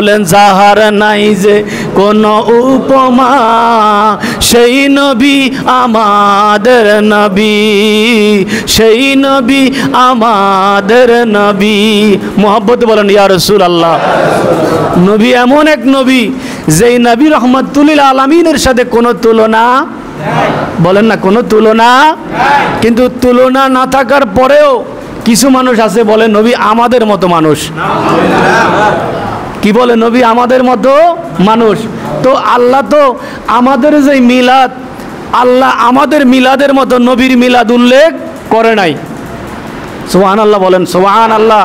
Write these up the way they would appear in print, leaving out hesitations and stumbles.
বলেন যাহার নাই যে কোন উপমা সেই নবী আমাদের নবী, সেই নবী আমাদের নবী। মুহাব্বত বলেন ইয়া রাসূলুল্লাহ। নবী এমন এক নবী যেই নবী রহমাতুল লিল আলামিনের সাথে কোনো তুলনা বলেন না, কোনো তুলনা। কিন্তু তুলনা না থাকার পরেও কিছু মানুষ আছে বলে নবী আমাদের মতো মানুষ। কি বলে নবী আমাদের মতো মানুষ। তো আল্লাহ তো আমাদের যে মিলাদ, আল্লাহ আমাদের মিলাদের মতো নবীর মিলাদ উল্লেখ করে নাই। সুবহানাল্লাহ বলেন সুবহানাল্লাহ।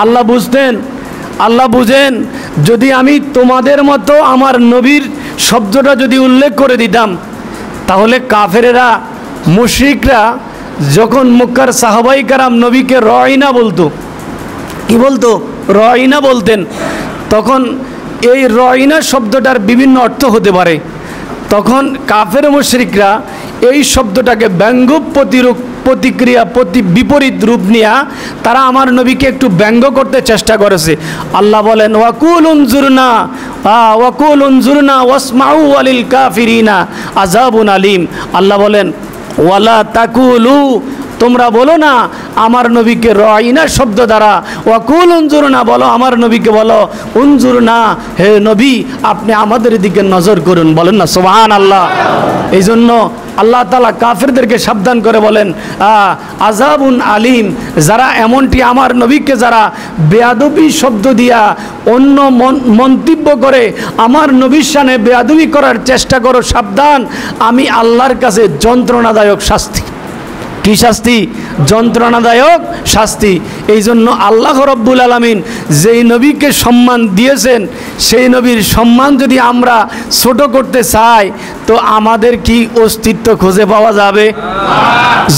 আল্লাহ বুঝতেন, আল্লাহ বুঝেন যদি আমি তোমাদের মতো আমার নবীর শব্দটা যদি উল্লেখ করে দিতাম, তাহলে কাফেরেরা মুশরিকরা যখন মক্কার সাহাবাই কারাম নবীকে রয়না বলতো, কি বলতো? রয়না বলতেন। তখন এই রয়না শব্দটার বিভিন্ন অর্থ হতে পারে। তখন কাফের মুশরিকরা এই শব্দটাকে ব্যঙ্গ প্রতিক্রিয়া বিপরীত রূপ নিয়ে তারা আমার নবীকে একটু ব্যঙ্গ করতে চেষ্টা করেছে। আল্লাহ বলেন ওয়াকুল উনজুরনা ওয়াসমাউ ওয়ালিল কাফিরিনা আযাবুন আলিম। আল্লাহ বলেন ওয়ালা তাকুলু, তোমরা বলো না আমার নবীকে রয়না শব্দ দ্বারা, ওয়াকুল উনজুরনা বলো আমার নবীকে বলো উনজুরনা, হে নবী আপনি আমাদের দিকে নজর করুন। বলেন না সুবহানাল্লাহ। এই জন্য আল্লাহ তাআলা কাফেরদেরকে সাবধান করে বলেন আযাবুন আলিম, যারা এমনটি আমার নবীকে যারা বেয়াদবি শব্দ দিয়া অন্য মন্তব্য করে আমার নবীর শানে বেয়াদবি করার চেষ্টা করো, সাবধান, আমি আল্লাহর কাছে যন্ত্রণাদায়ক শাস্তি। কি শাস্তি? যন্ত্রণাদায়ক শাস্তি। এই জন্য আল্লাহ রব্বুল আলামিন যেই নবীকে সম্মান দিয়েছেন, সেই নবীর সম্মান যদি আমরা ছোট করতে চাই, তো আমাদের কি অস্তিত্ব খুঁজে পাওয়া যাবে?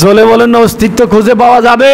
জোরে বলেন না, অস্তিত্ব খুঁজে পাওয়া যাবে?